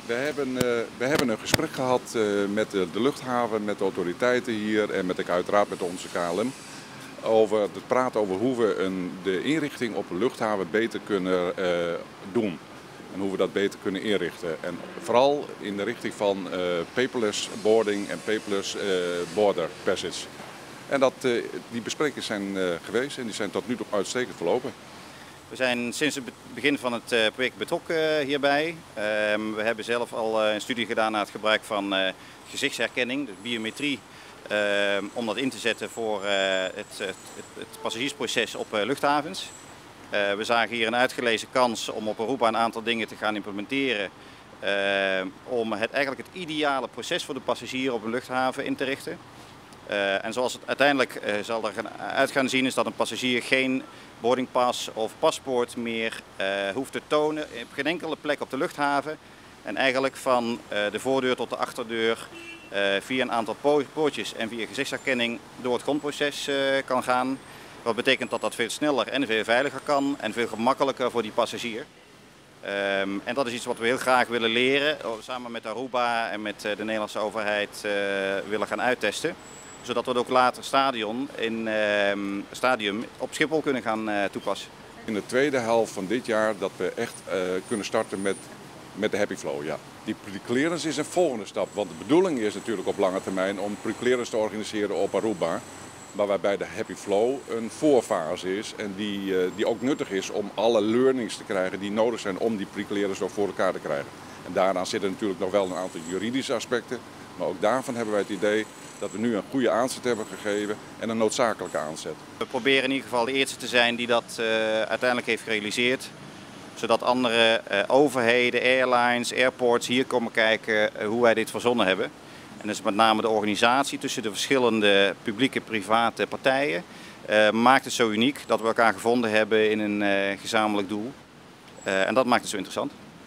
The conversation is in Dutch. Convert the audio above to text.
We hebben een gesprek gehad met de luchthaven, met de autoriteiten hier en uiteraard met onze KLM. Over het praten over hoe we de inrichting op de luchthaven beter kunnen doen. En hoe we dat beter kunnen inrichten. En vooral in de richting van paperless boarding en paperless border passage. En die besprekingen zijn geweest en die zijn tot nu toe uitstekend verlopen. We zijn sinds het begin van het project betrokken hierbij. We hebben zelf al een studie gedaan naar het gebruik van gezichtsherkenning, dus biometrie, om dat in te zetten voor het passagiersproces op luchthavens. We zagen hier een uitgelezen kans om op Aruba een aantal dingen te gaan implementeren. Om eigenlijk het ideale proces voor de passagier op een luchthaven in te richten. En zoals het uiteindelijk zal er uit gaan zien, is dat een passagier geen boardingpas of paspoort meer hoeft te tonen op geen enkele plek op de luchthaven. En eigenlijk van de voordeur tot de achterdeur via een aantal poortjes en via gezichtsherkenning door het grondproces kan gaan. Wat betekent dat dat veel sneller en veel veiliger kan en veel gemakkelijker voor die passagier. En dat is iets wat we heel graag willen leren, samen met Aruba en met de Nederlandse overheid willen gaan uittesten. Zodat we het ook later stadium op Schiphol kunnen gaan toepassen. In de tweede helft van dit jaar dat we echt kunnen starten met de Happy Flow. Ja. Die pre-clearance is een volgende stap, want de bedoeling is natuurlijk op lange termijn om pre-clearance te organiseren op Aruba. Maar waarbij de Happy Flow een voorfase is en die ook nuttig is om alle learnings te krijgen die nodig zijn om die pre-clearance nog voor elkaar te krijgen. En daaraan zitten natuurlijk nog wel een aantal juridische aspecten, maar ook daarvan hebben wij het idee dat we nu een goede aanzet hebben gegeven en een noodzakelijke aanzet. We proberen in ieder geval de eerste te zijn die dat uiteindelijk heeft gerealiseerd. Zodat andere overheden, airlines, airports hier komen kijken hoe wij dit verzonnen hebben. En dat is met name de organisatie tussen de verschillende publieke private partijen. Maakt het zo uniek dat we elkaar gevonden hebben in een gezamenlijk doel. En dat maakt het zo interessant.